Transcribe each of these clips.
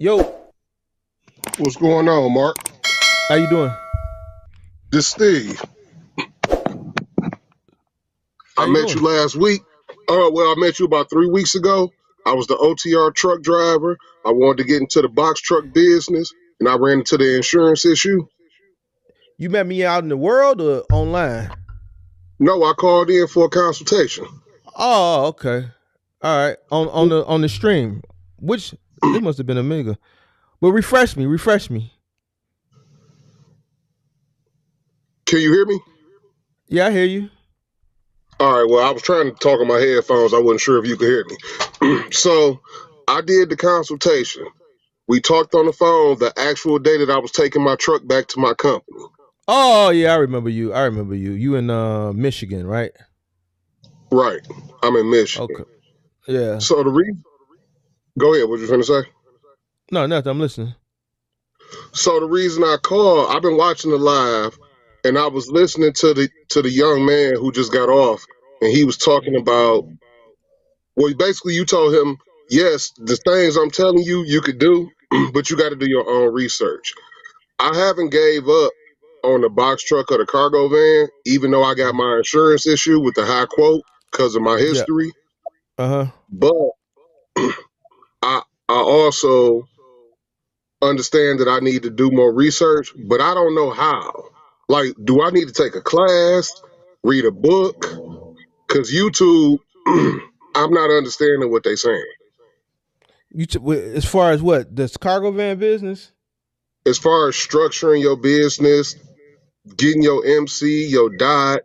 Yo, What's going on, Mark? how you doing? This Steve. How I you met you doing? last week. I met you about 3 weeks ago. I was the OTR truck driver. I wanted to get into the box truck business, and I ran into the insurance issue. You met me out in the world or online? No, I called in for a consultation. Oh, okay. All right. On the stream. Which this must have been a mega. But refresh me. Can you hear me? Yeah, I hear you. All right, well, I was trying to talk on my headphones. I wasn't sure if you could hear me. So I did the consultation. We talked on the phone the actual day that I was taking my truck back to my company. Oh yeah, I remember you. You in Michigan, right? Right. I'm in Michigan. Okay. Yeah. So the reason, go ahead, what you finna say? No, nothing. I'm listening. So the reason I called, I've been watching the live, and I was listening to the young man who just got off, and he was talking about. Well, basically, you told him, yes, the things I'm telling you, you could do, but you got to do your own research. I haven't gave up on the box truck or the cargo van, even though I got my insurance issue with the high quote because of my Yeah. history. Uh-huh. But I also understand that I need to do more research, but I don't know how. Like, do I need to take a class, read a book? Because YouTube, I'm not understanding what they're saying. As far as what? This cargo van business? As far as structuring your business, getting your MC, your dot,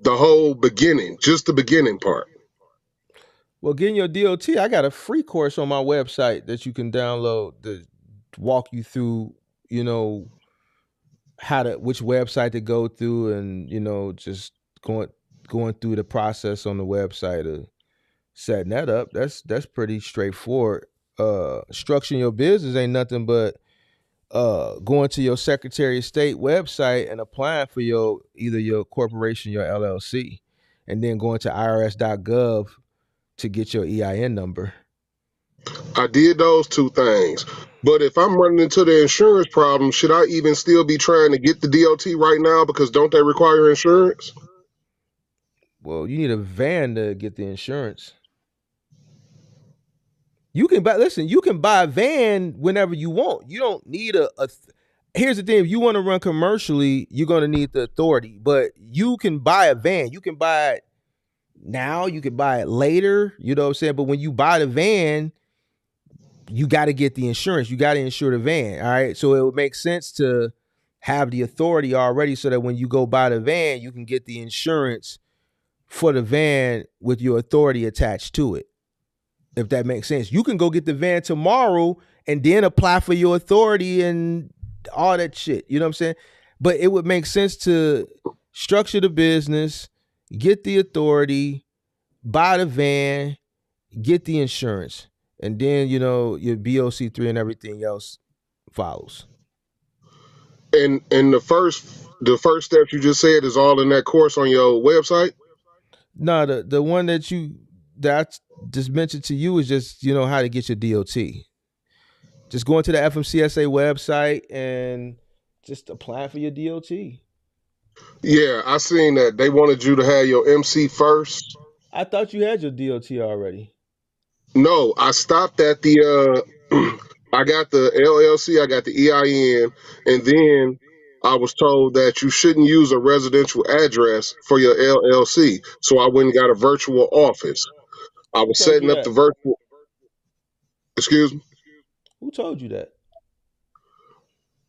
the whole beginning, just the beginning part. Well, getting your DOT, I got a free course on my website that you can download to walk you through, you know, how to which website to go through and, just going through the process on the website of setting that up. That's pretty straightforward. Structuring your business ain't nothing but going to your Secretary of State website and applying for your either your corporation, your LLC, and then going to irs.gov to get your EIN number. I did those two things. But if I'm running into the insurance problem, should I even still be trying to get the DOT right now? Because don't they require insurance? Well, you need a van to get the insurance. You can buy. Listen, you can buy a van whenever you want. You don't need a. Here's the thing: if you want to run commercially, you're gonna need the authority. But you can buy a van. You can buy it now. You can buy it later. You know what I'm saying? But when you buy the van, you got to get the insurance. You got to insure the van. All right. So it would make sense to have the authority already, so that when you go buy the van, you can get the insurance for the van with your authority attached to it. If that makes sense. You can go get the van tomorrow and then apply for your authority and all that shit. You know what I'm saying? But it would make sense to structure the business, get the authority, buy the van, get the insurance, and then your BOC3 and everything else follows. And the first step you just said is all in that course on your website. No, the one that I just mentioned to you is just how to get your DOT. Just going to the FMCSA website and just applying for your DOT. Yeah, I seen that they wanted you to have your MC first. I thought you had your DOT already. No, I stopped at the I got the LLC, I got the EIN, and then I was told that you shouldn't use a residential address for your LLC. So I went and got a virtual office. I Who was told you setting up the that? virtual, excuse me, Who told you that?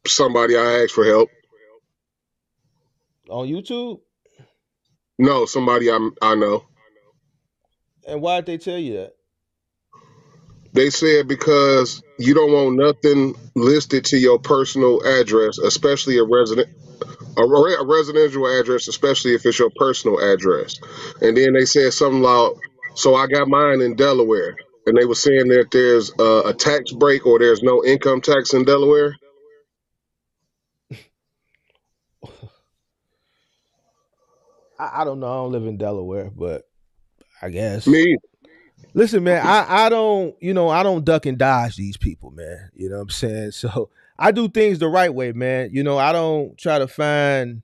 somebody I asked for help. On YouTube? No, somebody I know. And why did they tell you that? They said because you don't want nothing listed to your personal address, especially a residential address, especially if it's your personal address. And then they said something like, so I got mine in Delaware, and they were saying that there's a tax break or there's no income tax in Delaware. I don't know. I don't live in Delaware, but I guess. Me, Listen, man, I don't, I don't duck and dodge these people, man. You know what I'm saying? So I do things the right way, man. I don't try to find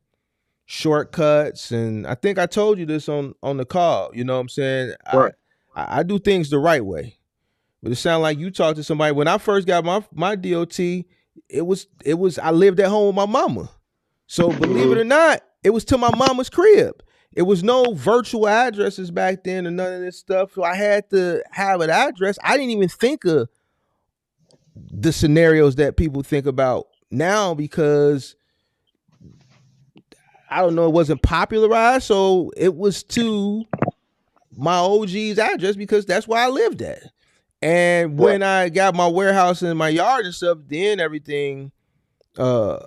shortcuts, and I think I told you this on the call. You know what I'm saying? I Right. I do things the right way. But it sounds like you talked to somebody. When I first got my DOT, it was I lived at home with my mama. So believe it Hmm. or not, it was to my mama's crib. It was no virtual addresses back then and none of this stuff. So I had to have an address. I didn't even think of the scenarios that people think about now because I don't know, it wasn't popularized. So it was to my OG's address because that's where I lived at. And Right. when I got my warehouse and my yard and stuff, then everything uh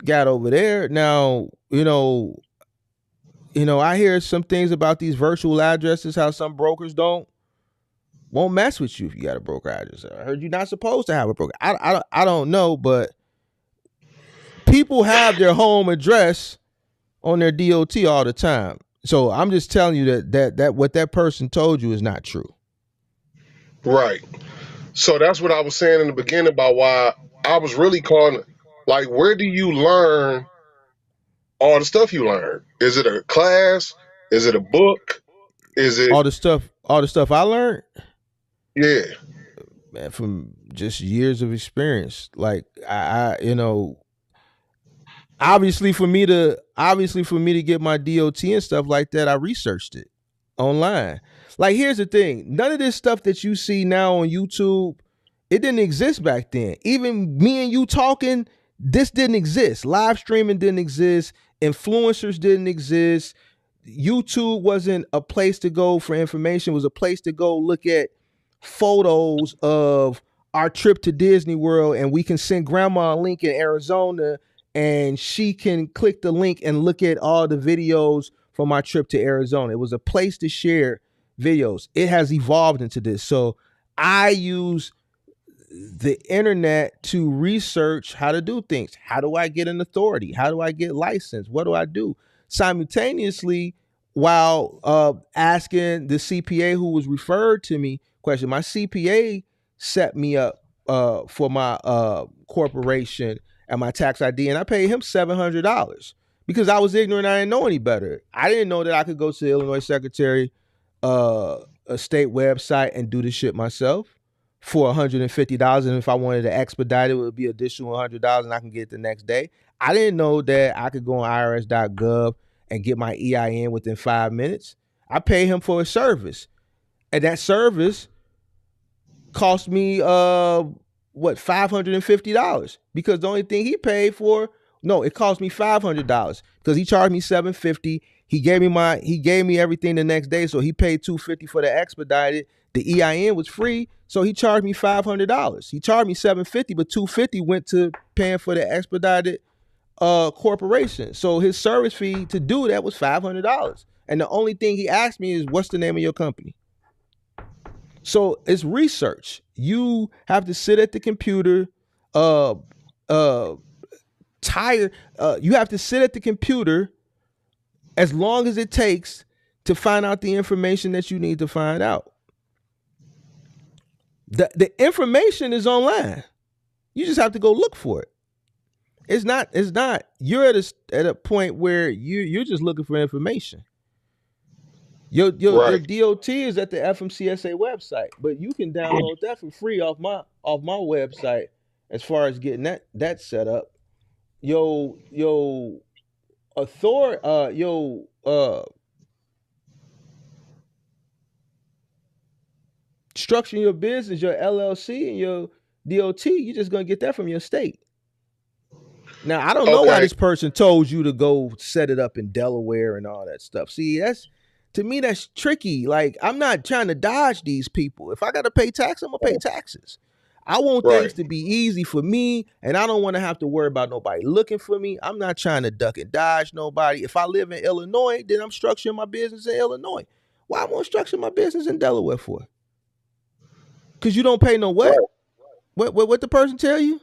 got over there. Now, I hear some things about these virtual addresses, how some brokers won't mess with you if you got a broker address. I heard you're not supposed to have a broker. I don't know, but people have their home address on their DOT all the time. So I'm just telling you that what that person told you is not true. Right. So that's what I was saying in the beginning about why I was really calling. Like, where do you learn all the stuff you learn? Is it a class? Is it a book? Is it, All the stuff I learned, yeah, man, from just years of experience. Like obviously for me to get my DOT and stuff like that, I researched it online. Like, here's the thing: none of this stuff that you see now on YouTube, it didn't exist back then. Even me and you talking, this didn't exist. Live streaming didn't exist. Influencers didn't exist. YouTube wasn't a place to go for information. It was a place to go look at photos of our trip to Disney World, and we can send grandma a link in Arizona and she can click the link and look at all the videos from my trip to Arizona. It was a place to share videos. It has evolved into this. So I use the internet to research how to do things. How do I get an authority? How do I get licensed? What do I do? Simultaneously, while asking the CPA who was referred to me question, my CPA set me up for my corporation and my tax ID, and I paid him $700 because I was ignorant. I didn't know any better. I didn't know that I could go to the Illinois Secretary a state website and do the shit myself for $150. And if I wanted to expedite it, it would be additional $100 and I can get it the next day. I didn't know that I could go on irs.gov and get my EIN within 5 minutes. I pay him for a service. And that service cost me $550 because the only thing he paid for, no, it cost me $500 because he charged me $750. He gave me everything the next day, so he paid $250 for the expedited. The EIN was free, so he charged me $500. He charged me $750, but $250 went to paying for the expedited corporation. So his service fee to do that was $500. And the only thing he asked me is, what's the name of your company? So it's research. You have to sit at the computer, uh, tired. You have to sit at the computer as long as it takes to find out the information that you need to find out. The information is online. You just have to go look for it. It's not. You're at a point where you're just looking for information. Your right, DOT is at the FMCSA website, but you can download that for free off my website. As far as getting that set up, yo author yo structuring your business, your LLC and your DOT, you're just gonna get that from your state. Now I don't know why okay, this person told you to go set it up in Delaware and all that stuff. See, that's to me that's tricky. Like, I'm not trying to dodge these people. If I gotta pay tax, I'm gonna pay taxes. I want right, things to be easy for me, and I don't want to have to worry about nobody looking for me. I'm not trying to duck and dodge nobody. If I live in Illinois, then I'm structuring my business in Illinois. Why am I structuring my business in Delaware for? Because you don't pay no what? right. What the person tell you?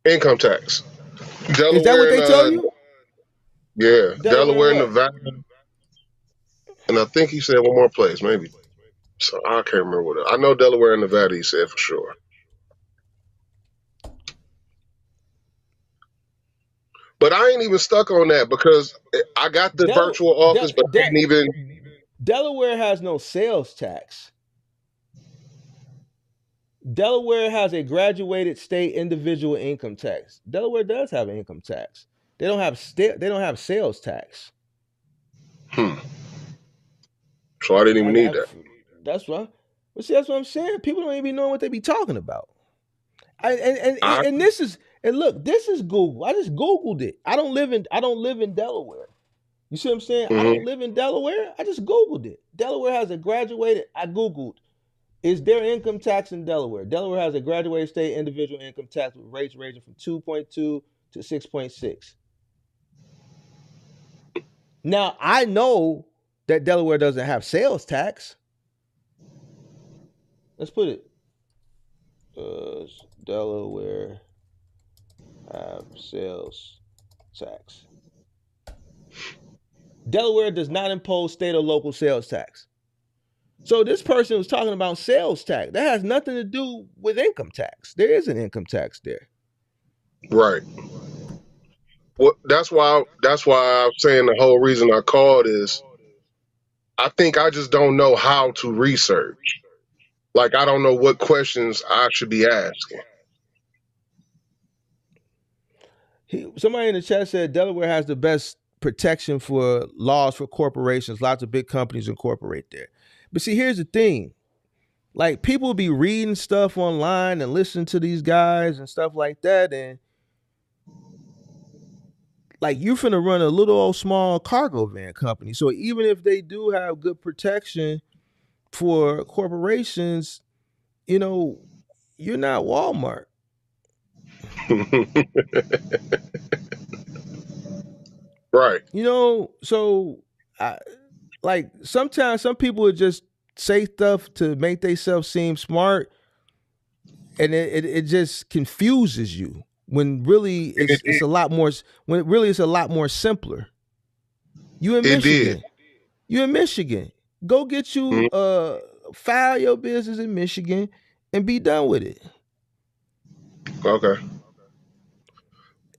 Income tax. Is that what Delaware and they tell you? yeah, Delaware and Delaware and what? Nevada, and I think he said one more place, maybe. So I can't remember what I know. Delaware and Nevada, he said for sure. But I ain't even stuck on that because I got the Del- virtual office, Del- but I ain't Del- even. Delaware has no sales tax. Delaware has a graduated state individual income tax. Delaware does have an income tax. They don't have they don't have sales tax. So I didn't even need I, that. that's what. But see, that's what I'm saying. People don't even know what they be talking about. I And this is and look, this is Google. I just Googled it. I don't live in Delaware. You see what I'm saying? I mm-hmm. don't live in Delaware. I just Googled it. Delaware has a graduated. I Googled. Is there income tax in Delaware? Delaware has a graduated state individual income tax with rates ranging from 2.2 to 6.6. Now, I know that Delaware doesn't have sales tax. Let's put it. Does Delaware have sales tax? Delaware does not impose state or local sales tax. So this person was talking about sales tax. That has nothing to do with income tax. There is an income tax there. Right. Well, that's why I'm saying the whole reason I called is I think I just don't know how to research. Like I don't know what questions I should be asking. Somebody in the chat said Delaware has the best protection for laws for corporations. Lots of big companies incorporate there. But see, here's the thing. Like people be reading stuff online and listening to these guys and stuff like that, and like you finna run a little old small cargo van company. So even if they do have good protection for corporations, you know, you're not Walmart. Right. You know, so I, like sometimes some people would just say stuff to make themselves seem smart, and it just confuses you when really It, it's it, a lot more when really it's a lot more simpler. You in it did. Michigan. You in Michigan. Go get you Mhm. file your business in Michigan and be done with it. Okay.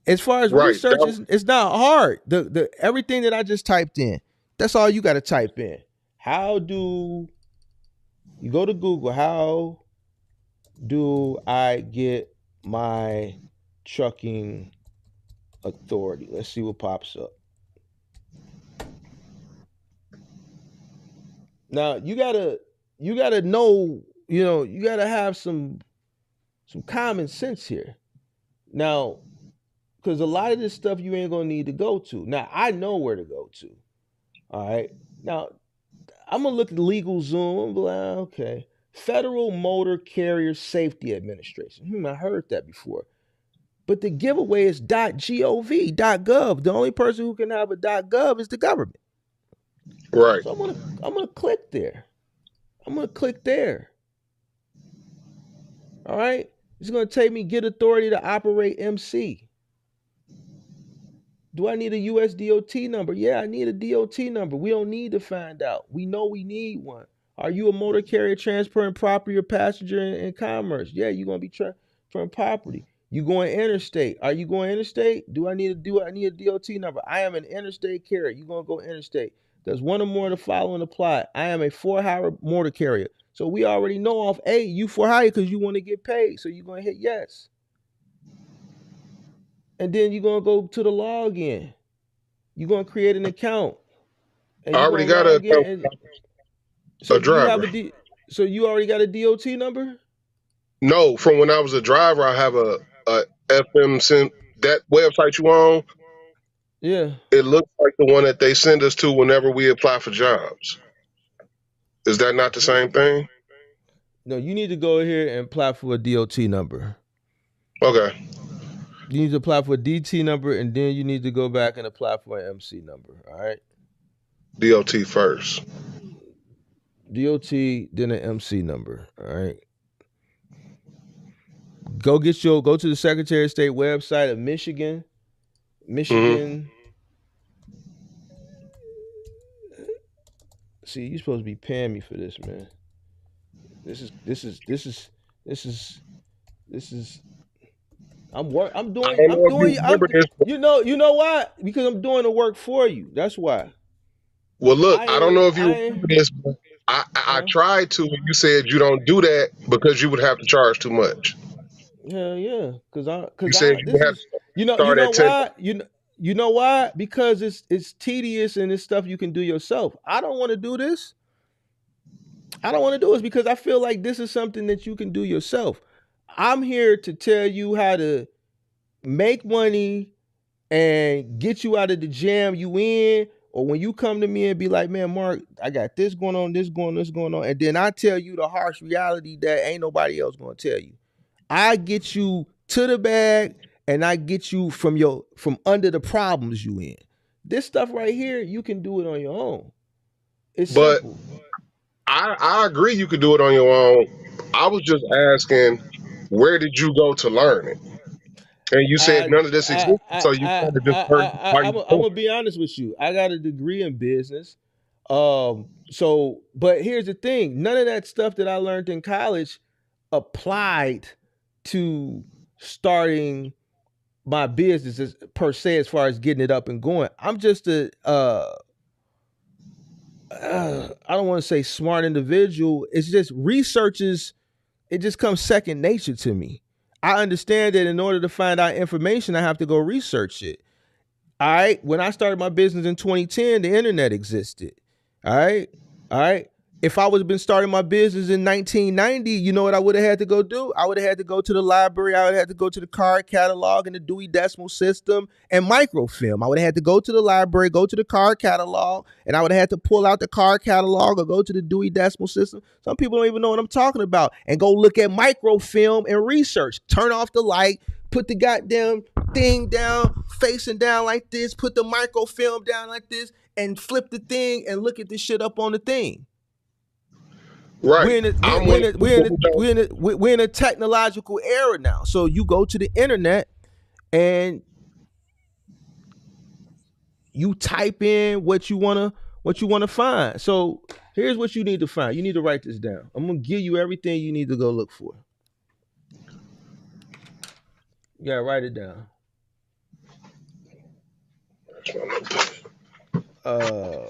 As far as Right. research, it's not hard. The everything that I just typed in, that's all you got to type in. How do you go to Google? How do I get my trucking authority? Let's see what pops up. Now you gotta know, you know, you gotta have some common sense here. Now, because a lot of this stuff you ain't gonna need to go to. Now I know where to go to. All right. Now I'm gonna look at legal Zoom. Like, okay, Federal Motor Carrier Safety Administration. I heard that before. But the giveaway is .gov. The only person who can have a .gov is the government. right. So I'm gonna click there. I'm gonna click there. All right. It's gonna take me get authority to operate MC. Do I need a US DOT number? Yeah, I need a DOT number. We don't need to find out. We know we need one. Are you a motor carrier transferring property or passenger in commerce? Yeah, you're gonna be transferring property. You going interstate? Are you going interstate? Do I need a DOT number? I am an interstate carrier. You gonna go interstate? Does one or more of the following apply? I am a for hire motor carrier. So we already know off A, you for hire because you want to get paid. So you're gonna hit yes. And then you're gonna go to the login. You're gonna create an account and I you're already gonna got log in. And so a do you have driver. a so you already got a DOT number? No, from when I was a driver, I have a FM that website you on. Yeah. It looks like the one that they send us to whenever we apply for jobs. Is that not the same thing? No, you need to go here and apply for a DOT number. Okay. You need to apply for a DT number, and then you need to go back and apply for an MC number. All right. DOT first. DOT, then an MC number. All right. Go to the Secretary of State website of Michigan. Mm-hmm. Michigan. See, you're supposed to be paying me for this, man. This is this is this is this is this is I'm work. I don't know if you I'm. remember this. You know why? Because I'm doing the work for you. That's why. Well, look, I don't know if you I remember ain't. this, but I Huh? tried to, and you said you don't do that because you would have to charge too much. Hell yeah. You Cause said I. you This would have is. to You start know at 10. why? You know why? Because it's tedious and it's stuff you can do yourself. I don't want to do this. I don't want to do this because I feel like this is something that you can do yourself. I'm here to tell you how to make money and get you out of the jam you in. Or when you come to me and be like, man, Mark, I got this going on, this going on. And then I tell you the harsh reality that ain't nobody else gonna tell you. I get you to the bag and I get you from under the problems you in. This stuff right here, you can do it on your own. It's But simple. I agree you could do it on your own. I was just asking, where did you go to learn it? And you said none of this existed, so you kind of just heard it by I'm yourself. gonna be honest with you. I got a degree in business. So, but here's the thing: none of that stuff that I learned in college applied to starting my business per se, as far as getting it up and going. I'm just I don't want to say smart individual. It's just researches. It just comes second nature to me. I understand that in order to find out information, I have to go research it. All right. When I started my business in 2010, the internet existed. All right. All right. If I would have been starting my business in 1990, you know what I would have had to go do? I would have had to go to the library. I would have had to go to the card catalog and the Dewey Decimal System and microfilm. I would have had to go to the library, go to the card catalog, and I would have had to pull out the card catalog or go to the Dewey Decimal System. Some people don't even know what I'm talking about. And go look at microfilm and research. Turn off the light, put the goddamn thing down, facing down like this, put the microfilm down like this, and flip the thing and look at this shit up on the thing. Right. I'm one of the people who don't. We're in a technological era now. So you go to the internet and you type in what you wanna find. So here's what you need to find. You need to write this down. I'm gonna give you everything you need to go look for. You gotta write it down. Uh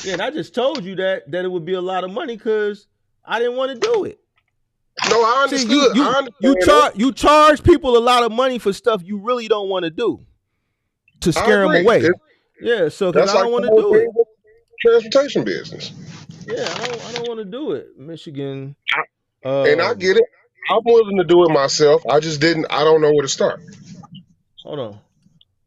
yeah, and I just told you that it would be a lot of money because I didn't want to do it. No, I See, understood. I understand that. you charge people a lot of money for stuff you really don't want to do to I scare them agree. away. Yeah, so because That's I like don't the want to whole do thing it. with the transportation business. Yeah, I don't want to do it. Michigan. And I Um, get it. I'm willing to do it myself. I just didn't. I don't know where to start. hold on.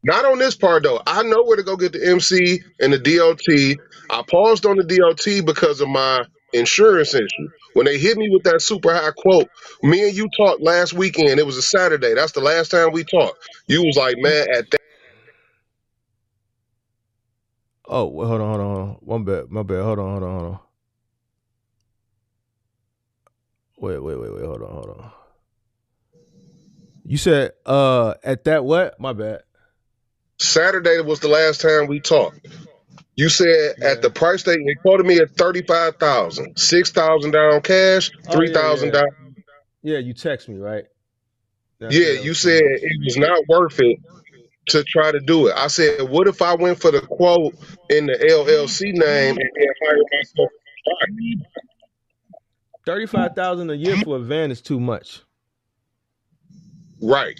Not on this part though. I know where to go get the MC and the DOT. I paused on the DOT because of my insurance issue. When they hit me with that super high quote, me and you talked last weekend. It was a Saturday. That's the last time we talked. You was like, man, at that. Oh, well, hold on. My bad. Hold on. Wait. Hold on. You said at that what? My bad. Saturday was the last time we talked. You said at Yeah. the price they quoted me at 35,000, 6,000 down cash, Oh yeah, 3,000 yeah, down. yeah. You text me right? And I Yeah, said that you was too said much. it was not worth it to try to do it. I said, what if I went for the quote in the LLC name and then hired myself? $35,000 a year for a van is too much. Right.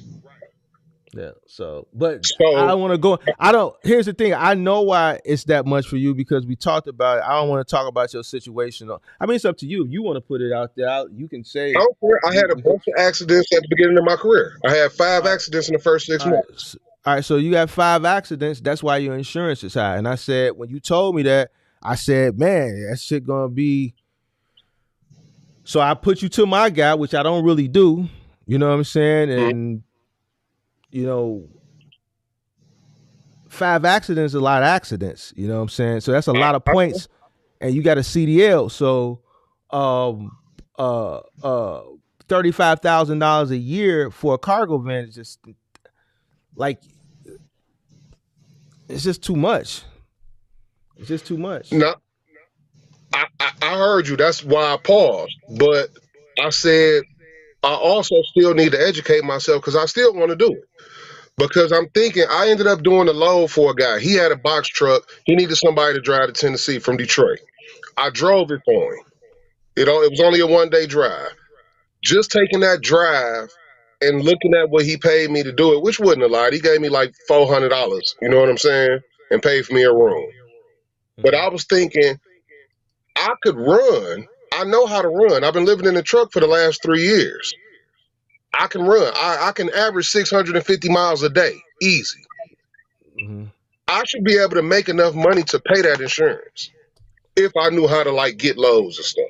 Yeah. So, but I So don't want to go. I don't. Here's the thing. I know why it's that much for you because we talked about it. I don't want to talk about your situation. I mean, it's up to you. If you want to put it out there, you can I say don't care. I had a you. bunch of accidents at the beginning of my career. I had 5 All right. accidents in the first 6 All right. months. All right. So you got 5 accidents. That's why your insurance is high. And I said when you told me that, I said, man, that shit gonna be. So I put you to my guy, which I don't really do. You know what I'm saying? Mhm. And you know, 5 accidents is a lot of accidents. You know what I'm saying? So that's a lot of points, and you got a CDL. So, um, uh, uh, $35,000 a year for a cargo van is just like It's just too much. It's just too much. No, I heard you. That's why I paused. But I said I also still need to educate myself because I still want to do it. Because I'm thinking, I ended up doing a load for a guy. He had a box truck. He needed somebody to drive to Tennessee from Detroit. I drove it for him. It was only a 1-day drive. Just taking that drive and looking at what he paid me to do it, which wasn't a lot. He gave me like $400. You know what I'm saying? And paid for me a room. But I was thinking, I could run. I know how to run. I've been living in the truck for the last 3 years. I can run. I can average 650 miles a day, easy. Mm-hmm. I should be able to make enough money to pay that insurance if I knew how to like get loads and stuff.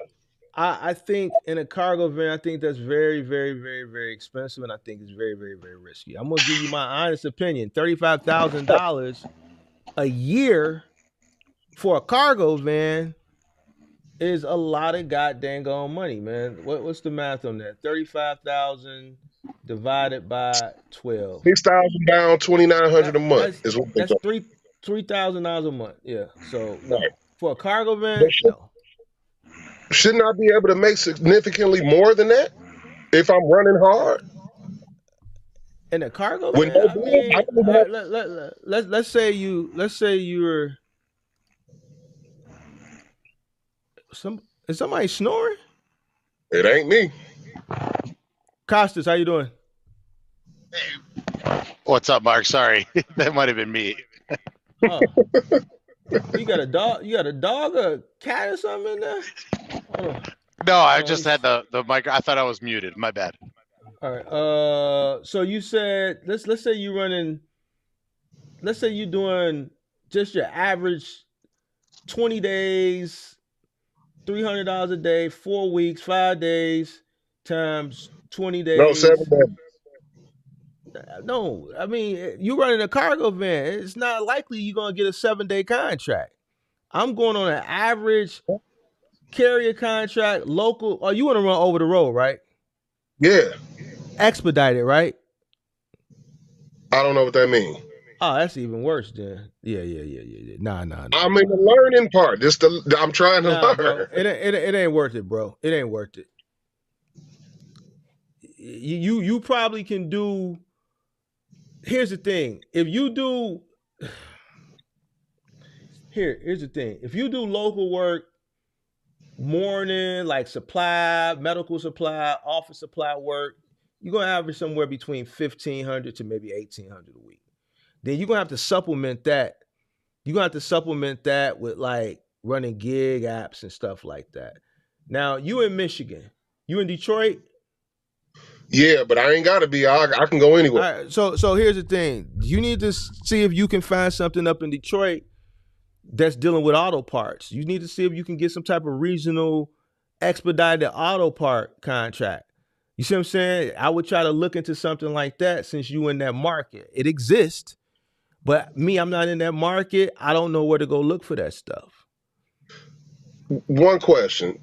I think in a cargo van, I think that's very, very, very, very expensive, and I think it's very, very, very risky. I'm gonna give you my honest opinion: $35,000 a year for a cargo van is a lot of goddamn on money, man. What's the math on that? 35,000 divided by 12. 6,000 down, 2,900 a month That's is what they that's go. $3,000 a month. Yeah. So Right. no, for a cargo But van, no. shouldn't I be able to make significantly more than that if I'm running hard? In a cargo With van, no I bills, I mean, don't even have. let's say you were some is somebody snoring? It ain't me. Costas, how you doing? What's up, Mark? Sorry, that might have been me. Oh, you got a dog? You got a dog or a cat or something in there? Hold on. No, I Hold on, just had the mic. I thought I was muted. My bad. all right. So you said let's say you running. Let's say you're doing just your average 20 days, $300 a day, 4 weeks, 5 days times 20 No, 7 days. days. No, I mean you running a cargo van. It's not likely you're gonna get a 7 day contract. I'm going on an average carrier contract, local. Oh, you want to run over the road, right? Yeah, Expedited, right? I don't know what that means. Oh, that's even worse, then. Yeah. Nah. I'm in the learning part. I'm trying to Nah, bro. learn. It ain't worth it, bro. It ain't worth it. You probably can do. Here's the thing. If you do, here's the thing. If you do local work, morning like supply, medical supply, office supply work, you're gonna average somewhere between 1,500 to maybe 1,800 a week. Then you're gonna have to supplement that. You're gonna have to supplement that with like running gig apps and stuff like that. Now you in Michigan, you in Detroit. Yeah, but I ain't got to be. I can go All anywhere. right, so here's the thing. You need to see if you can find something up in Detroit that's dealing with auto parts. You need to see if you can get some type of regional expedited auto part contract. You see what I'm saying? I would try to look into something like that since you in that market. It exists, but me, I'm not in that market. I don't know where to go look for that stuff. One question.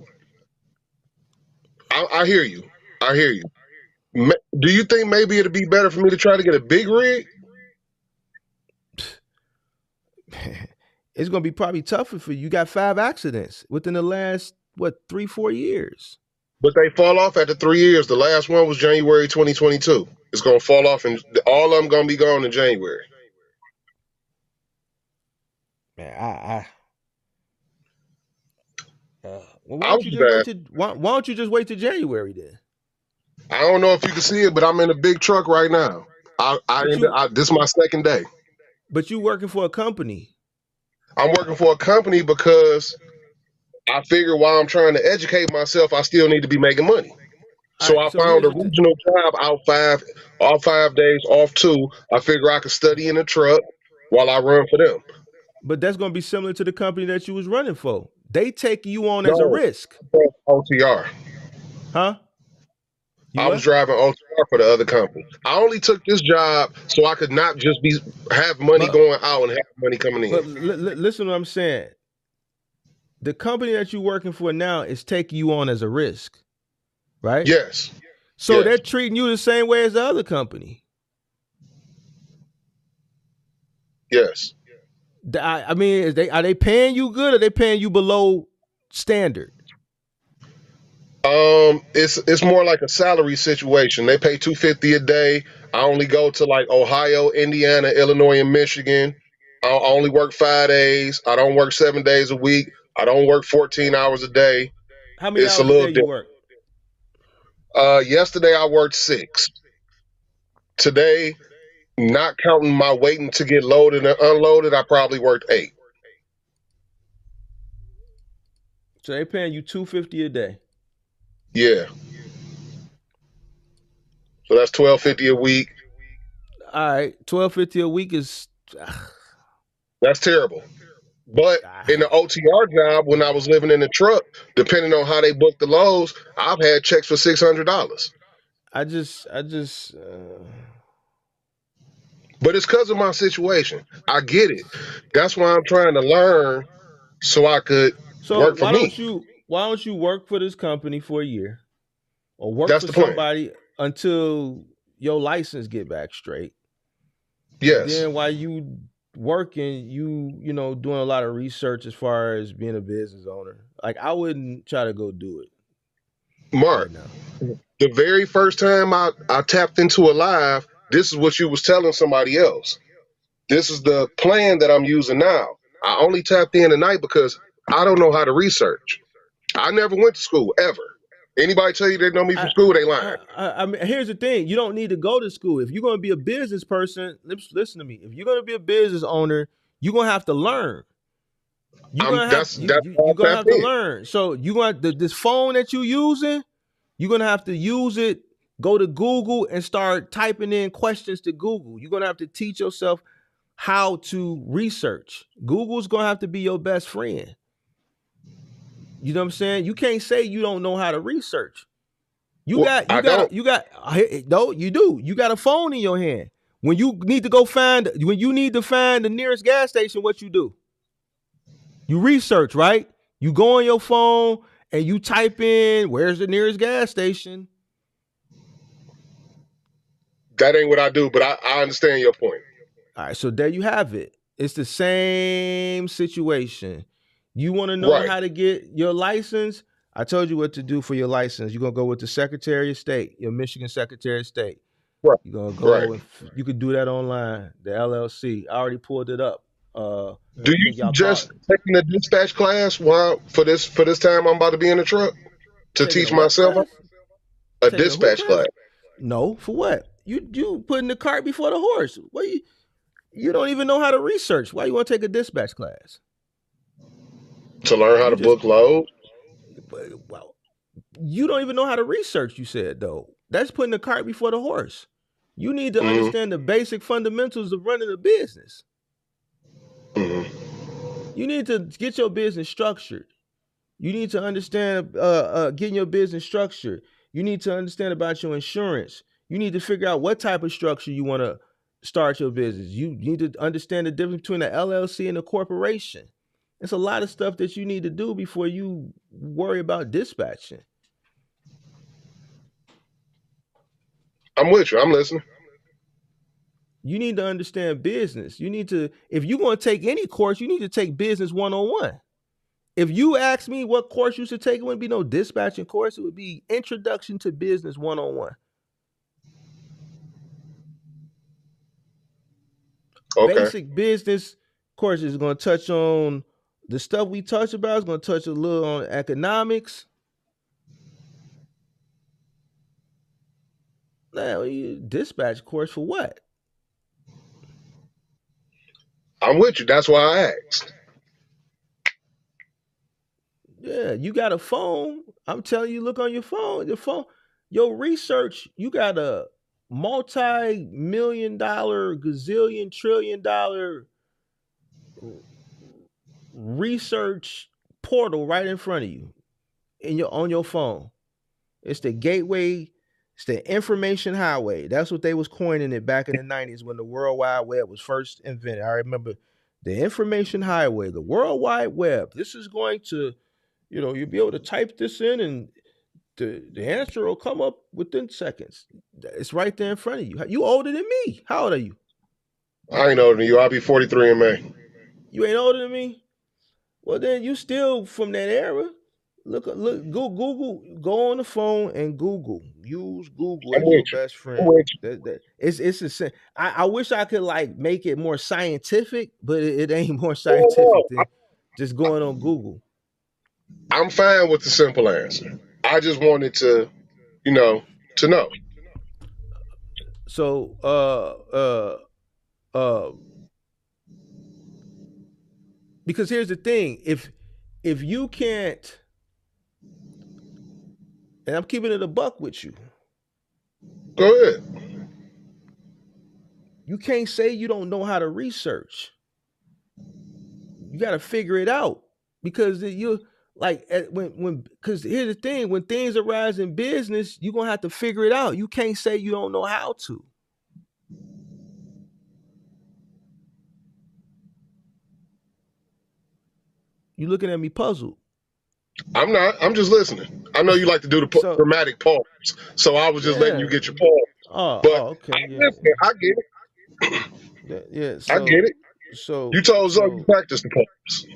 I hear you. I hear you. Do you think maybe it'd be better for me to try to get a big rig? It's gonna be probably tougher for you. You got 5 accidents within the last 3-4 years. But they fall off after 3 years. The last one was January 2022. It's gonna fall off, and all of them gonna be gone in January. Man, well, I was why don't you just wait till January then? I don't know if you can see it, but I'm in a big truck right now. This is my second day. But you working for a company. I'm working for a company because I figure while I'm trying to educate myself, I still need to be making money. So Right, I so found here's a the thing. regional job off 5 days, off 2. I figure I could study in the truck while I run for them. But that's going to be similar to the company that you was running for. They take you on as a No, risk. OTR. Huh? You I was what? driving OTR for the other company. I only took this job so I could not just have money But going out and have money coming in. listen to what I'm saying. The company that you're working for now is taking you on as a risk, right? Yes. So Yes. they're treating you the same way as the other company. Yes. I mean, are they paying you good or are they paying you below standard? It's more like a salary situation. They pay $250 a day. I only go to like Ohio, Indiana, Illinois, and Michigan. I only work 5 days. I don't work 7 days a week. I don't work 14 hours a day. How many It's a hours a little day you different. work? Yesterday I worked 6. Today, not counting my waiting to get loaded and unloaded, I probably worked 8. So they paying you $250 a day. Yeah. So that's $12.50 a week. All right, $12.50 a week is. That's terrible. But in the OTR job, when I was living in the truck, depending on how they book the loads, I've had checks for $600. I just. But it's because of my situation. I get it. That's why I'm trying to learn so I could So work for why me. don't you work for this company for a year, or work That's for the plan. somebody until your license get back straight, and Yes. then while you working, you know doing a lot of research as far as being a business owner. Like I wouldn't try to go do it right Mark, now. the very first time I tapped into a live, this is what you was telling somebody else. This is the plan that I'm using now. I only tapped in tonight because I don't know how to research. I never went to school ever. Anybody tell you they know me from I, school, they lying. I mean, here's the thing: you don't need to go to school if you're going to be a business person. Listen to me. If you're going to be a business owner, you're going to have to learn. That's why You're I gonna tapped have to in. learn. So you going this phone that you're using, you're gonna have to use it. Go to Google and start typing in questions to Google. You're gonna have to teach yourself how to research. Google's gonna have to be your best friend. You know what I'm saying? You can't say you don't know how to research. Well, I don't. No, you do. You got a phone in your hand. When you need to find the nearest gas station, what you do? You research, right? You go on your phone and you type in where's the nearest gas station. That ain't what I do, but I understand your point. All right, so there you have it. It's the same situation. You want to know Right, how to get your license? I told you what to do for your license. You're gonna go with the Secretary of State, your Michigan Secretary of State. right, You're gonna right. go and you could do that online. The LLC. I already pulled it up. Do I you think y'all called suggest taking a dispatch class while for this time I'm about to be in the truck to taking a teach what myself class? a Taking a who dispatch class class? No, for what? You putting the cart before the horse. What you don't even know how to research. Why you want to take a dispatch class? to learn how You to just book loads? well, you don't even know how to research. You said though. That's putting the cart before the horse. You need to Mm-hmm, understand the basic fundamentals of running a business. mm-hmm. You need to get your business structured. You need to understand getting your business structured. You need to understand about your insurance. You need to figure out what type of structure you want to start your business. You need to understand the difference between an LLC and a corporation. It's a lot of stuff that you need to do before you worry about dispatching. I'm with you. I'm listening. You need to understand business. You need to, if you're going to take any course, you need to take business 101. If you ask me what course you should take, it wouldn't be no dispatching course. It would be Introduction to Business 101. Okay. Basic business course is going to touch on the stuff we touch about. It's going to touch a little on economics. Now, dispatch course for what? I'm with you. That's why I asked. Yeah, you got a phone. I'm telling you, look on your phone. Your phone, your research. You got a multi-million-dollar, gazillion, trillion-dollar research portal right in front of you on your phone. It's the gateway. It's the information highway. That's what they was coining it back in the 90s when the World Wide Web was first invented. I remember the information highway, the World Wide Web. This is going to, you'll be able to type this in and the answer will come up within seconds. It's right there in front of you. You older than me. How old are you? I ain't older than you. I'll be 43 in May. You ain't older than me. Well, then you still from that era. Look, go Google, go on the phone and Google. Use Google I'm as your with you. best I'm friend. with you. It's I wish I could like make it more scientific, but it ain't more No, scientific no. than just going on Google. I'm fine with the simple answer. I just wanted to, you know, to know. So uh because here's the thing, if you can't, and I'm keeping it a buck with you, Go ahead. you can't say you don't know how to research. You got to figure it out because you like when because here's the thing, when things arise in business, you're gonna have to figure it out. You can't say you don't know how to. You looking at me puzzled. I'm not. I'm just listening. I know you like to do the So dramatic pause, so I was just letting you yeah. get your pause. But Okay, I'm yeah. listening. I get it. Yeah. I get it. You So told Zoe you so practiced the pause.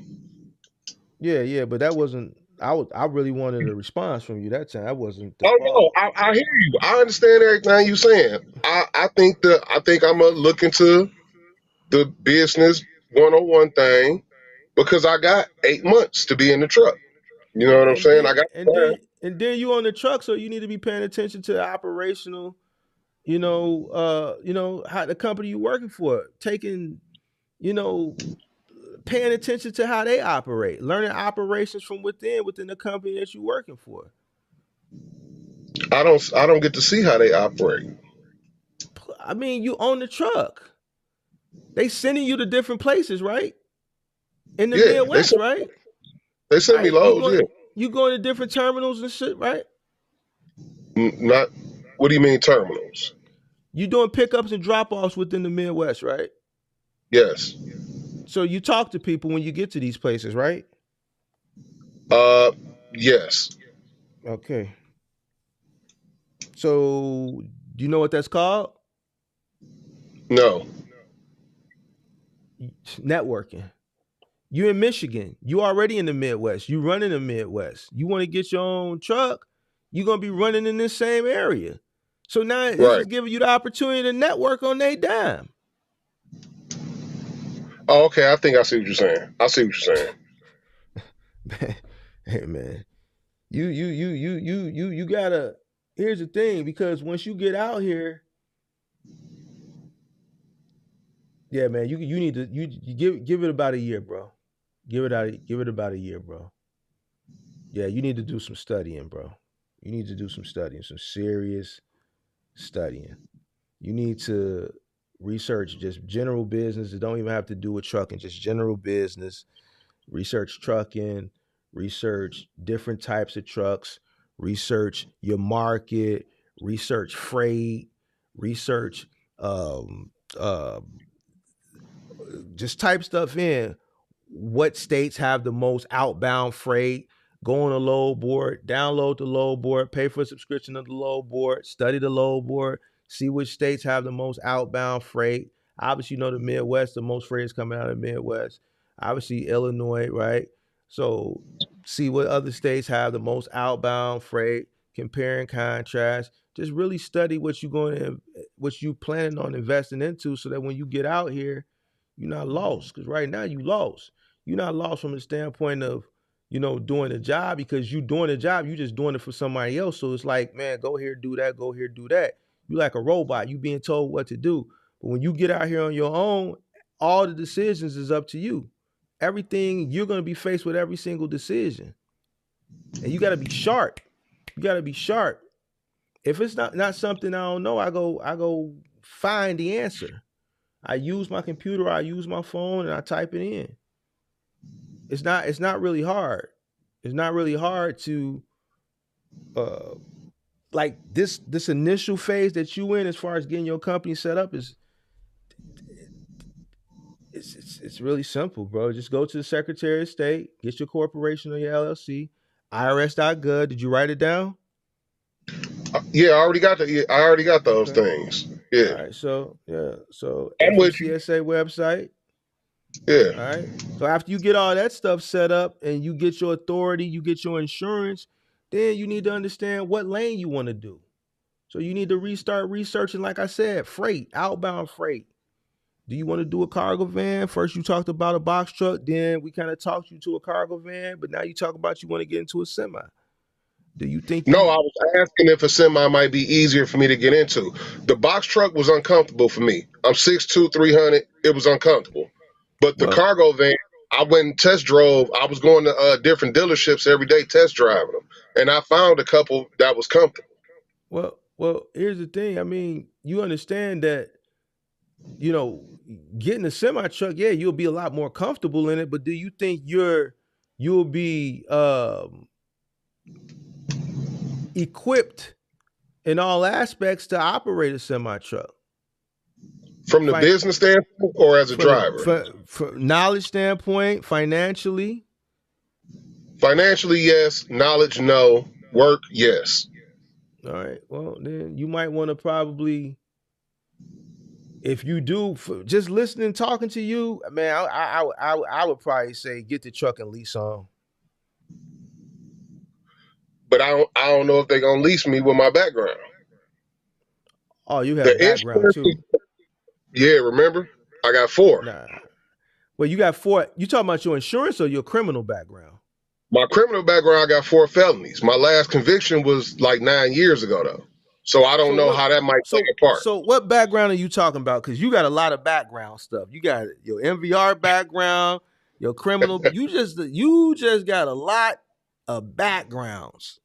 yeah, but that wasn't. I really wanted a response from you that time. That wasn't the Oh no, pause. I hear you. I understand everything you saying. I think I'm gonna look into the business 101 thing because I got 8 months to be in the truck. You know what I'm And saying? I then got and time. then and then you on the truck, so you need to be paying attention to the operational. How the company you working for, taking, you know, paying attention to how they operate, learning operations from within the company that you're working for. I don't get to see how they operate. I mean, you own the truck. They sending you to different places, right? In the Yeah, Midwest, right? they send me Right? You loads. going Yeah, you going to different terminals and shit, right? not. What do you mean terminals? You doing pickups and drop offs within the Midwest, right? Yes. So you talk to people when you get to these places, right? Uh, yes. Okay. So do you know what that's called? No. Networking. You in Michigan. You already in the Midwest. You running the Midwest. You want to get your own truck, you're gonna be running in this same area. So now this Right. is giving you the opportunity to network on their dime. Oh, okay. I think I see what you're saying. I see what you're saying. Hey man, you gotta. Here's the thing, because once you get out here, yeah, man, you need to you give it about a year, bro. Give it about a year, bro. Yeah, you need to do some studying, bro. You need to do some studying, some serious studying. You need to research just general business. It don't even have to do with trucking, just general business. Research trucking, research different types of trucks, research your market, research freight, research um, uh, just type stuff in. What states have the most outbound freight? Go on a load board, download the load board, pay for a subscription of the load board, study the load board, see which states have the most outbound freight. Obviously, you know the Midwest, the most freight is coming out of the Midwest. Obviously, Illinois, right? So see what other states have the most outbound freight, compare and contrast. Just really study what you planning on investing into, so that when you get out here, you're not lost. Because right now you lost. You're not lost from the standpoint of, doing the job, because you doing the job, you just doing it for somebody else. So it's like, man, go here, do that, go here, do that. You like a robot. You being told what to do. But when you get out here on your own, all the decisions is up to you. Everything, you're gonna be faced with every single decision. And you gotta be sharp. You gotta be sharp. If it's not something I don't know, I go find the answer. I use my computer, I use my phone, and I type it in. It's not really hard. It's not really hard to uh like this initial phase that you in, as far as getting your company set up, is it's really simple, bro. Just go to the Secretary of State, get your corporation or your LLC, IRS.gov. Did you write it down? Yeah, I already got the. Yeah, I already got those Okay. things. All Yeah, right. So yeah. So I'm with you. FMCSA website. Yeah. All right. So after you get all that stuff set up and you get your authority, you get your insurance, then you need to understand what lane you want to do. So you need to restart researching, like I said, freight, outbound freight. Do you want to do a cargo van? First you talked about a box truck, then we kind of talked you to a cargo van, but now you talk about you want to get into a semi. Do you think No, you I was asking if a semi might be easier for me to get into. The box truck was uncomfortable for me. I'm 6'2", 300. It was uncomfortable. But the well cargo van, I went and test drove. I was going to different dealerships every day test driving them. And I found a couple that was comfortable. well, here's the thing. I mean, you understand that, you know, getting a semi truck, yeah, you'll be a lot more comfortable in it, but do you think you'll be equipped in all aspects to operate a semi truck? From the business standpoint or as a From driver? from knowledge standpoint, financially. Financially, yes. Knowledge, no. Work, yes. All right. Well, then you might want to probably, if you do, just listening, talking to you, man, I would probably say get the truck and lease on. But I don't know if they're gonna lease me with my background. Oh, you have The background insurance, too. yeah. Remember, I got 4. Nah. Well, you got 4. You talking about your insurance or your criminal background? My criminal background, I got 4 felonies. My last conviction was like 9 years ago, though. So I don't know how that might play a part. So what background are you talking about? Because you got a lot of background stuff. You got your MVR background, your criminal. you just got a lot of backgrounds.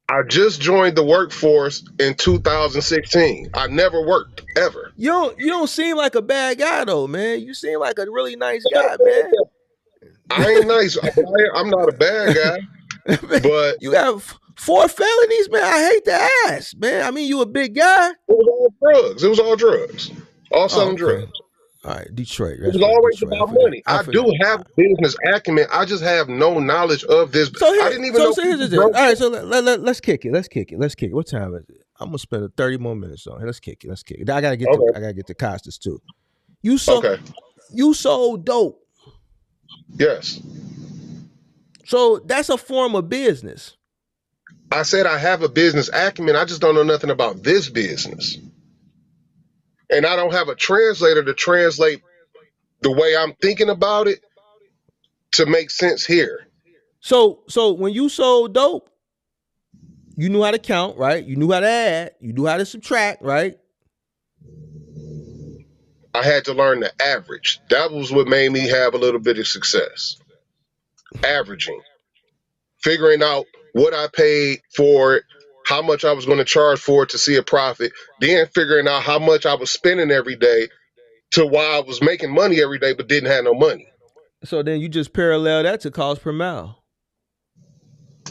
I just joined the workforce in 2016. I never worked ever. You don't seem like a bad guy though, man. You seem like a really nice guy, man. I ain't nice. I'm not a bad guy, but you have 4 felonies, man. I hate to ask, man. I mean, you a big guy. It was all drugs. It was all drugs. All selling drugs. All right, Detroit. It was always about money. I do have business acumen. I just have no knowledge of this. So I didn't even know. All right, so let's kick it. What time is it? I'm gonna spend 30 more minutes on it. Let's kick it. I gotta get to Costas too. You sold dope. Yes. So that's a form of business. I said I have a business acumen. I just don't know nothing about this business. And I don't have a translator to translate the way I'm thinking about it to make sense here. So when you sold dope, you knew how to count, right? You knew how to add, you knew how to subtract, right? I had to learn the average. That was what made me have a little bit of success. Averaging. Figuring out what I paid for it, how much I was going to charge for it to see a profit, then figuring out how much I was spending every day to why I was making money every day but didn't have no money. So then you just parallel that to cost per mile.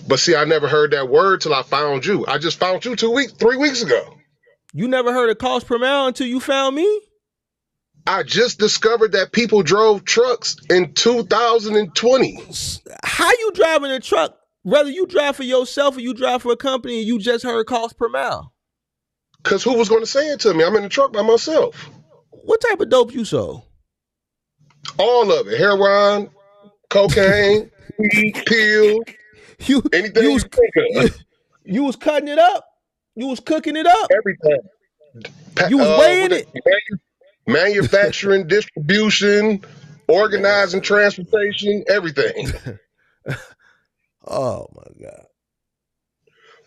But see, I never heard that word till I found you. I just found you 3 weeks ago. You never heard of cost per mile until you found me? I just discovered that people drove trucks in 2020. How you driving a truck? Whether you drive for yourself or you drive for a company and you just heard cost per mile. Because who was going to say it to me? I'm in the truck by myself. What type of dope you sold? All of it. Heroin, cocaine, weed, pills, anything you think of. You was cutting it up. You was cooking it up. Everything. You was weighing it. Manufacturing, distribution, organizing, transportation, everything. Oh my God.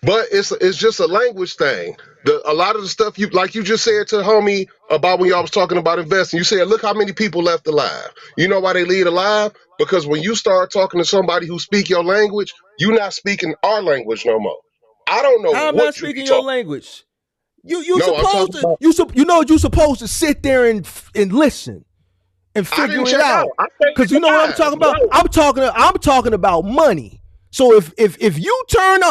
But it's just a language thing. A lot of the stuff you just said to homie about when y'all was talking about investing, you said, look how many people left alive. You know why they leave alive? Because when you start talking to somebody who speak your language, you're not speaking our language no more. I don't know. I'm not speaking your language. You're supposed to sit there and listen and figure it out. Because you know what I'm talking about? I'm talking about money. So if you tune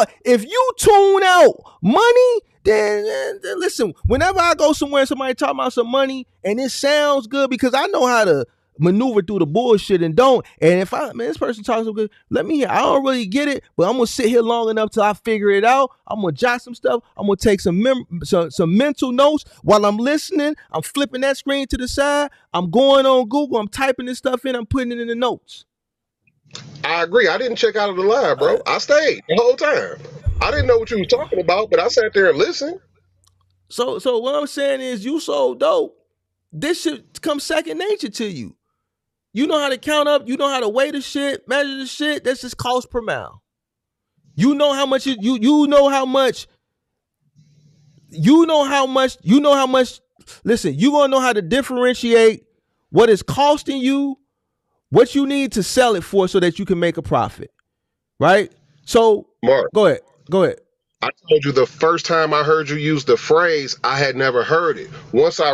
out money, then listen, whenever I go somewhere and somebody talking about some money and it sounds good because I know how to maneuver through the bullshit and don't. And if this person talks so good, let me hear. I don't really get it, but I'm gonna sit here long enough till I figure it out. I'm gonna jot some stuff. I'm gonna take some mental notes while I'm listening. I'm flipping that screen to the side. I'm going on Google. I'm typing this stuff in. I'm putting it in the notes. I agree. I didn't check out of the live, bro. I stayed the whole time. I didn't know what you were talking about, but I sat there and listened. So what I'm saying is, you so dope. This should come second nature to you. You know how to count up. You know how to weigh the shit, measure the shit. That's just cost per mile. You know how much you know how much. You know how much. You know how much. Listen, you gonna know how to differentiate what is costing you, what you need to sell it for, so that you can make a profit. Right. So, Mark, go ahead. I told you the first time I heard you use the phrase, I had never heard it. Once I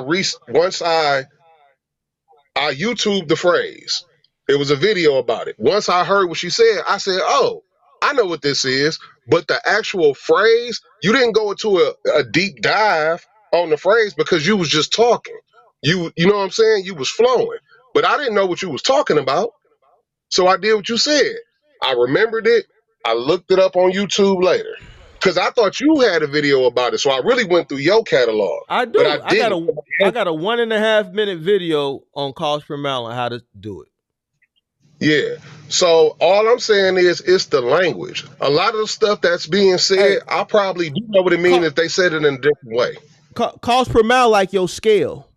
YouTubed the phrase, it was a video about it. Once I heard what she said, I said, "Oh, I know what this is." But the actual phrase, you didn't go into a deep dive on the phrase because you was just talking. You know what I'm saying? You was flowing, but I didn't know what you was talking about. So I did what you said. I remembered it. I looked it up on YouTube later because I thought you had a video about it. So I really went through your catalog. I do. But I didn't. I got a 1.5 minute video on cost per mile on how to do it. Yeah. So all I'm saying is it's the language. A lot of the stuff that's being said, I probably do know what it means if they said it in a different way. Cost per mile, like your scale.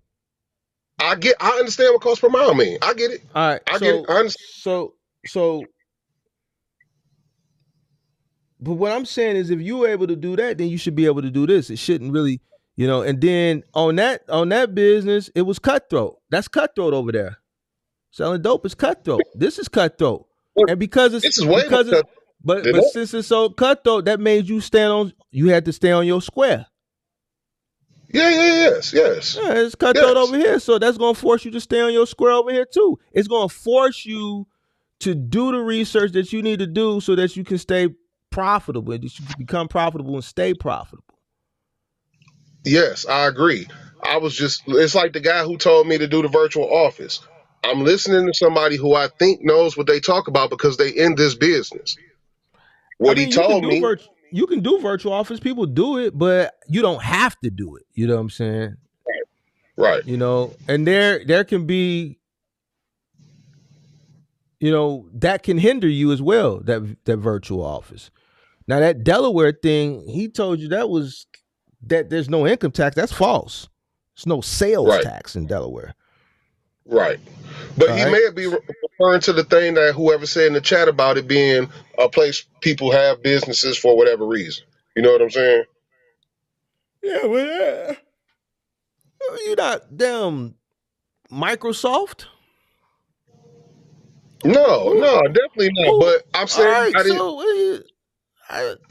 I understand what cost per mile mean. I get it. All right. I get it. I understand. So but what I'm saying is, if you're able to do that, then you should be able to do this. It shouldn't really, and then on that business, it was cutthroat. That's cutthroat over there. Selling dope is cutthroat. This is cutthroat. And because it's but since it's so cutthroat, that made you you had to stay on your square. Yes. Yeah, it's cutthroat over here. So that's gonna force you to stay on your square over here too. It's gonna force you to do the research that you need to do so that you can stay profitable, and you can become profitable and stay profitable. Yes, I agree. It's like the guy who told me to do the virtual office. I'm listening to somebody who I think knows what they talk about because they in this business. He told me, you can do virtual office. People do it, but you don't have to do it. You know what I'm saying? Right. And there can be, that can hinder you as well, that virtual office. Now, that Delaware thing, he told you that there's no income tax. That's false. There's no sales tax in Delaware. Right. But he may be referring to the thing that whoever said in the chat about it being a place people have businesses for whatever reason. You know what I'm saying? Yeah, well, you're not damn Microsoft. No, definitely not. But I'm saying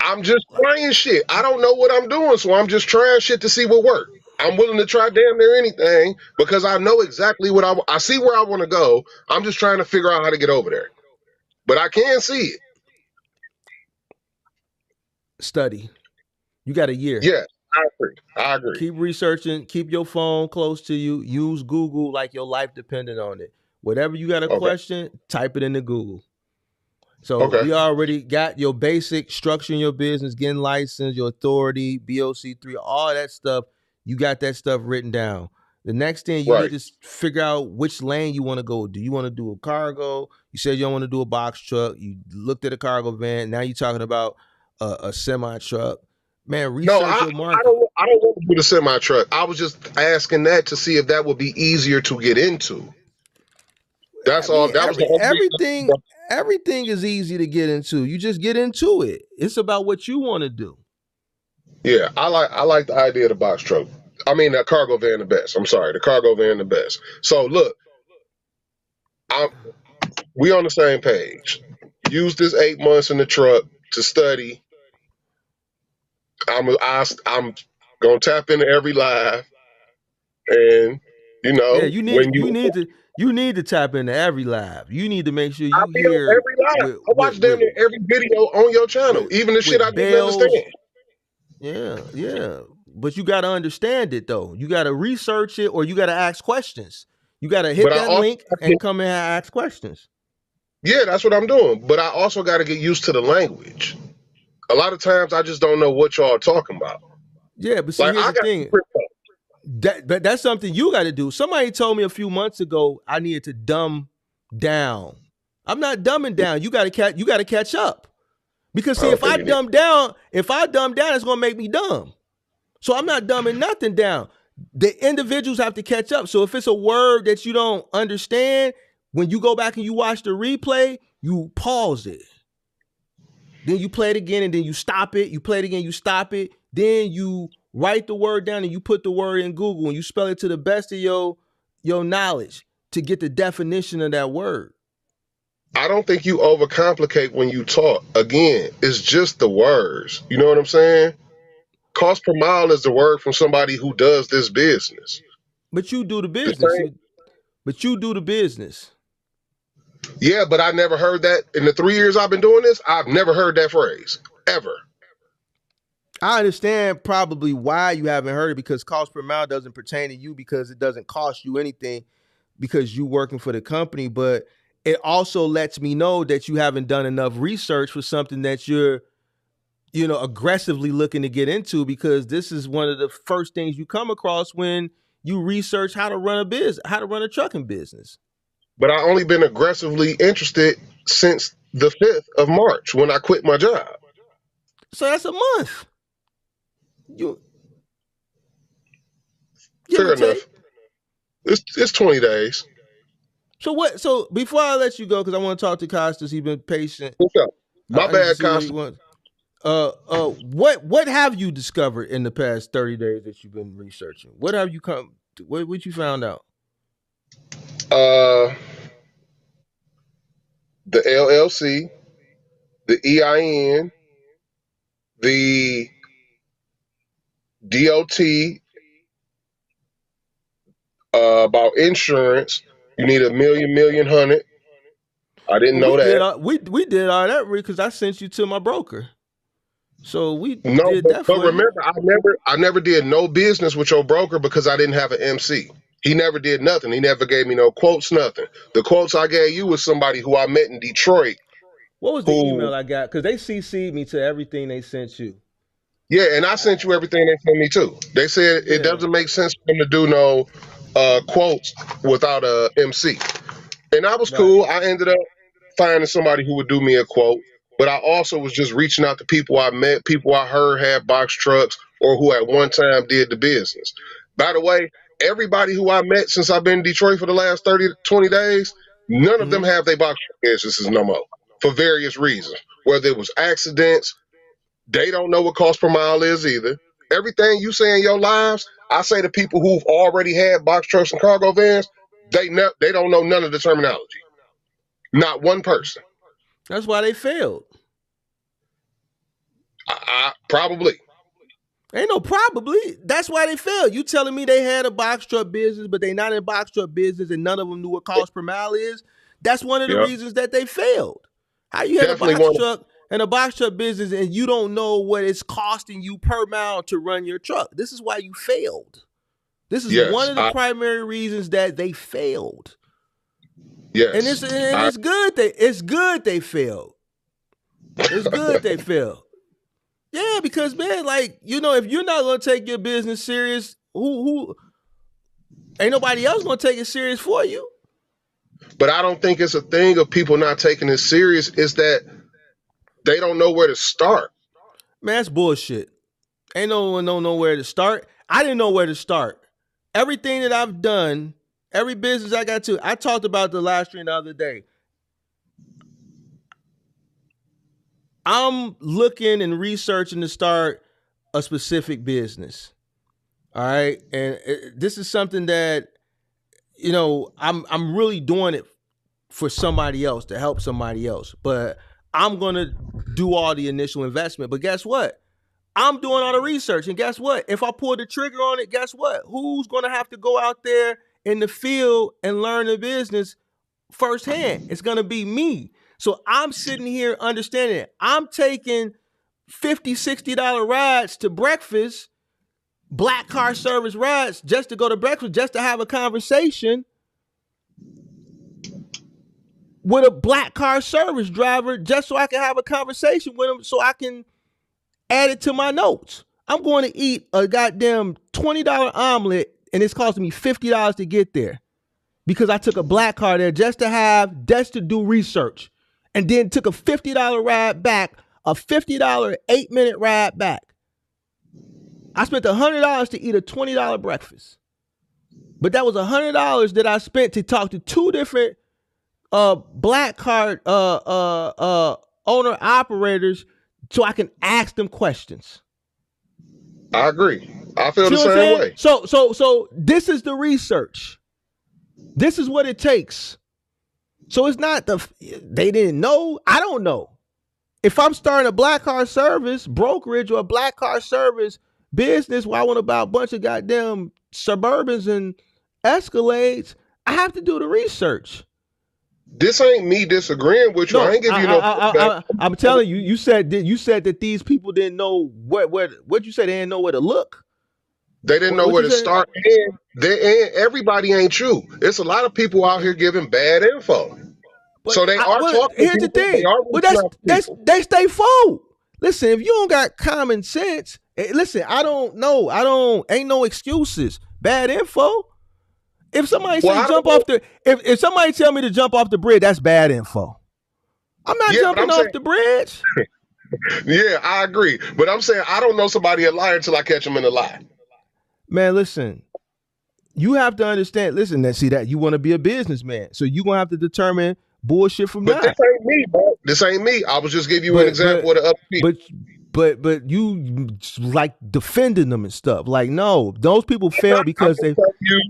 I'm just trying shit. I don't know what I'm doing, so I'm just trying shit to see what works. I'm willing to try damn near anything because I know exactly what I see where I want to go. I'm just trying to figure out how to get over there. But I can see it. Study. You got a year. Yeah, I agree. Keep researching. Keep your phone close to you. Use Google like your life depended on it. Whatever you got a question, type it into Google. So we already got your basic structure in your business, getting licensed, your authority, BOC3, all that stuff. You got that stuff written down. The next thing you need to figure out which lane you want to go. Do you want to do a cargo? You said you don't want to do a box truck. You looked at a cargo van. Now you're talking about a semi truck. Man, research your market. I don't want to do the semi truck. I was just asking that to see if that would be easier to get into. That's all. That was everything is easy to get into. You just get into it. It's about what you want to do. Yeah, I like the idea of the box truck. I mean, the cargo van the best. I'm sorry, the cargo van the best. So look, we on the same page. Use this 8 months in the truck to study. I'm gonna tap into every live, and you need to tap into every live. You need to make sure you hear every live. I watch every video on your channel, even the shit I didn't understand. Yeah. But you got to understand it though. You got to research it, or you got to ask questions. You got to hit But I that also, link and come and ask questions. yeah, that's what I'm doing. But I also got to get used to the language. A lot of times I just don't know what y'all are talking about. Yeah, but see, Like here's I the got thing. crypto. But that's something you got to do. Somebody told me a few months ago I needed to dumb down. I'm not dumbing down. You got to catch up. Because I see, don't if I think you need. dumb down, it's gonna make me dumb. So I'm not dumbing nothing down. The individuals have to catch up. So if it's a word that you don't understand, when you go back and you watch the replay, you pause it. Then you play it again and then you stop it. You play it again, you stop it. Then you write the word down and you put the word in Google and you spell it to the best of your knowledge to get the definition of that word. I don't think you overcomplicate when you talk. Again, it's just the words. You know what I'm saying? Cost per mile is the word from somebody who does this business. But you do the The business. same. See, but you do the business. Yeah, but I never heard that in the 3 years I've been doing this. I've never heard that phrase ever. I understand probably why you haven't heard it, because cost per mile doesn't pertain to you because it doesn't cost you anything because you working for the company. But it also lets me know that you haven't done enough research for something that you're, aggressively looking to get into, because this is one of the first things you come across when you research how to run a business, how to run a trucking business. But I only been aggressively interested since the 5th of March when I quit my job. So that's a month. You give or Fair take. enough. It's 20 days. So before I let you go, because I want to talk to Costas, he's been patient. What's up? My I need to bad, see what he Costa. wants. What have you discovered in the past 30 days that you've been researching? What have you come to, what you found out? The LLC, the EIN, the DOT, about insurance. You need a million hundred. I didn't Well, know that. we did all that because I sent you to my broker. So we No, did that but for you. remember, I never did no business with your broker because I didn't have an MC. He never did nothing. He never gave me no quotes, nothing. The quotes I gave you was somebody who I met in Detroit. What was the Who, email I got? Because they CC'd me to everything they sent you. yeah, and I sent you everything they sent me too. They said it Yeah. doesn't make sense for them to do no quotes without a MC. And that was Right. cool. I ended up finding somebody who would do me a quote. But I also was just reaching out to people I met, people I heard had box trucks or who at one time did the business. By the way, everybody who I met since I've been in Detroit for the last 30 to 20 days, none of them Mm-hmm. have their box truck businesses no more for various reasons. Whether it was accidents, they don't know what cost per mile is either. Everything you say in your lives, I say to people who've already had box trucks and cargo vans, they don't know none of the terminology. Not one person. That's why they failed. I probably. Ain't no probably. That's why they failed. You telling me they had a box truck business, but they not in box truck business, and none of them knew what cost per mile is? That's one of the Yep. reasons that they failed. How you had a Definitely box one. truck and a box truck business, and you don't know what it's costing you per mile to run your truck? This is why you failed. This is one Yes. of the primary reasons that they failed. Yes. And it's good they failed. It's good they failed. Yeah, because man, like, if you're not gonna take your business serious, who ain't nobody else gonna take it serious for you. But I don't think it's a thing of people not taking it serious. It's that they don't know where to start. Man, that's bullshit. Ain't no one know where to start. I didn't know where to start. Everything that I've done, every business I got to, I talked about the live stream the other day. I'm looking and researching to start a specific business. All right. And this is something that, I'm really doing it for somebody else, to help somebody else. But I'm going to do all the initial investment. But guess what? I'm doing all the research. And guess what? If I pull the trigger on it, guess what? Who's going to have to go out there in the field and learn the business firsthand? It's going to be me. So I'm sitting here understanding it. I'm taking $50, $60 rides to breakfast, black car service rides, just to go to breakfast, just to have a conversation with a black car service driver just so I can have a conversation with him so I can add it to my notes. I'm going to eat a goddamn $20 omelet and it's costing me $50 to get there because I took a black car there just to do research, and then took a $50 ride back, a $50 8-minute ride back. I spent $100 to eat a $20 breakfast, but that was $100 that I spent to talk to two different black car owner operators so I can ask them questions. I agree. I feel the same way. So this is the research. This is what it takes. So it's not they didn't know. I don't know. If I'm starting a black car service brokerage or a black car service business where I want to buy a bunch of goddamn Suburbans and Escalades, I have to do the research. This ain't me disagreeing with you. I ain't give you no. I'm telling you. You said that these people didn't know what you said. They didn't know where to look. They didn't know where to start. And everybody ain't you. It's a lot of people out here giving bad info. So they are talking. Here's the thing. They stay fooled. Listen, if you don't got common sense, listen. I don't know. Ain't no excuses. Bad info. If somebody if somebody tell me to jump off the bridge, that's bad info. I'm not jumping off the bridge. Yeah, I agree. But I'm saying I don't know somebody a liar until I catch them in a lie. Man, listen. You have to understand. Listen, that you want to be a businessman, so you're gonna have to determine bullshit from that. But this ain't me, bro. This ain't me. I was just giving you an example of the other people. But you like defending them and stuff. Like, no, those people failed because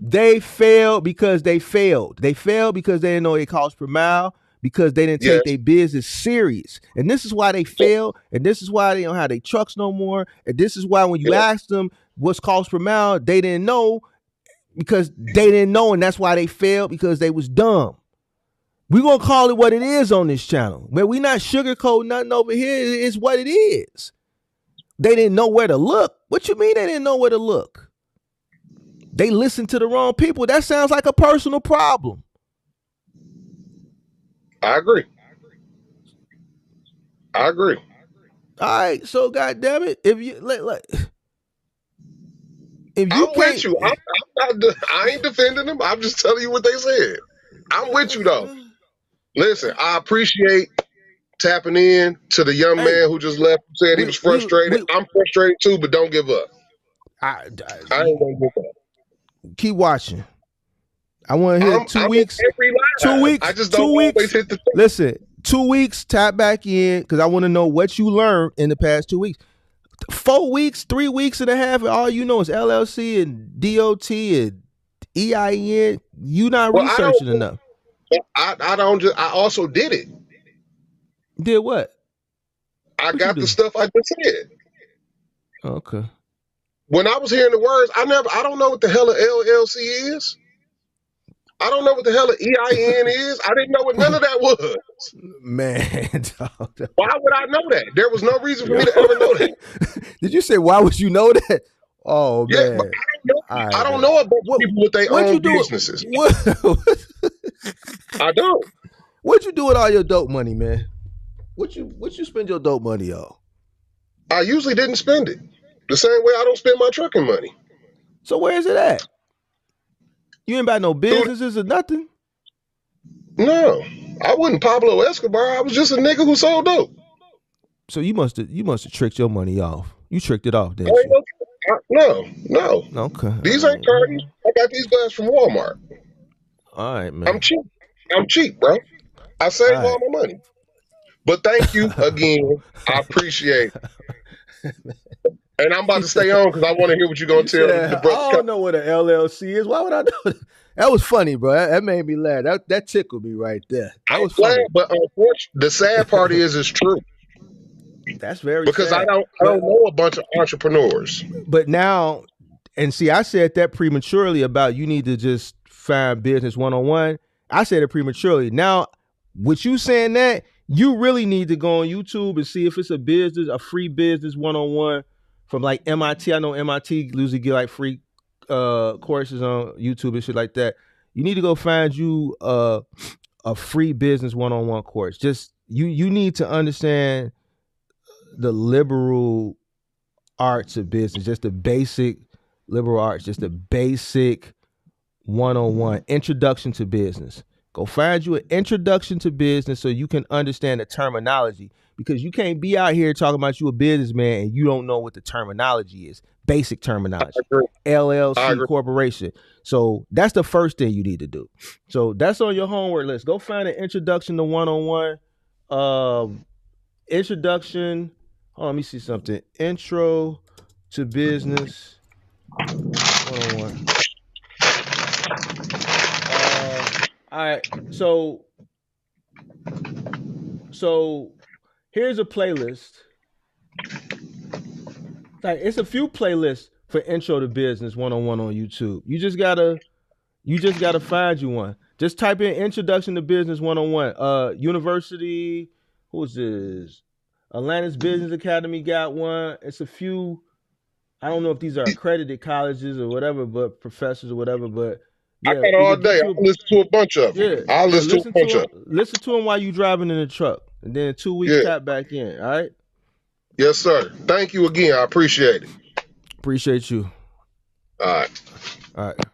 they failed because they failed. They failed because they didn't know their cost per mile, because they didn't take their business serious. And this is why they fail. And this is why they don't have their trucks no more. And this is why when you ask them what's cost per mile, they didn't know because they didn't know. And that's why they failed, because they was dumb. We're going to call it what it is on this channel. Man, we not sugarcoating nothing over here. It's what it is. They didn't know where to look. What you mean they didn't know where to look? They listened to the wrong people. That sounds like a personal problem. I agree. All right, so goddamn it, if you I'm with you. I ain't defending them. I'm just telling you what they said. I'm with you though. Listen, I appreciate tapping in to the young man who just left, said he was frustrated. I'm frustrated too, but don't give up. I ain't gonna give up. Keep watching. I want to hear 2 weeks. 2 weeks. I just don't always hit the. Listen, 2 weeks. Tap back in because I want to know what you learned in the past 2 weeks. 4 weeks, 3 weeks and a half, and all you know is LLC and DOT and EIN. You not researching enough. I also did it. Did what? I got the stuff I just said. Okay. When I was hearing the words, I don't know what the hell an LLC is. I don't know what the hell an EIN is. I didn't know what none of that was. Man. Why would I know that? There was no reason for me to ever know that. Did you say, why would you know that? Oh, yeah, man. But I don't know about people with their own businesses. I don't. What'd you do with all your dope money, man? What you spend your dope money on? I usually didn't spend it. The same way I don't spend my trucking money. So where is it at? You ain't about no businesses or nothing? No. I wasn't Pablo Escobar. I was just a nigga who sold dope. So you must have tricked your money off. You tricked it off, didn't you? No. Okay. These ain't cardies. I got these guys from Walmart. All right, man. I'm cheap, bro. I save all my money. But thank you again. I appreciate it. And I'm about to stay on because I want to hear what you're going to tell the brother. I don't know what an LLC is. Why would I know that? That was funny, bro. That made me laugh. That tickled me right there. That was funny. But unfortunately, the sad part is it's true. That's very because sad. I don't know a bunch of entrepreneurs. But now, and see, I said that prematurely about you need to just find business one-on-one. I said it prematurely. Now, with you saying that, you really need to go on YouTube and see if it's a free business one-on-one from like MIT. I know MIT usually get like free courses on YouTube and shit like that. You need to go find you a a free business one-on-one course. Just you need to understand the liberal arts of business, just the basic liberal arts, just the basic one-on-one introduction to business. Go find you an introduction to business so you can understand the terminology, because you can't be out here talking about you a businessman and you don't know what the terminology is. Basic terminology. LLC, corporation. So that's the first thing you need to do. So that's on your homework list. Go find an introduction to one-on-one. Introduction. Oh, let me see something. Intro to business one-on-one. All right. So here's a playlist. Like, it's a few playlists for intro to business one-on-one on YouTube. You just gotta find you one. Just type in introduction to business one-on-one. University, who's this? Atlantis Business Academy got one. It's a few. I don't know if these are accredited colleges or whatever, but professors or whatever. But yeah, I got it all day. I'll listen to a bunch of them. I'll listen to a bunch of them. Listen to them while you driving in the truck, and then 2 weeks tap back in. All right. Yes, sir. Thank you again. I appreciate it. Appreciate you. All right. All right.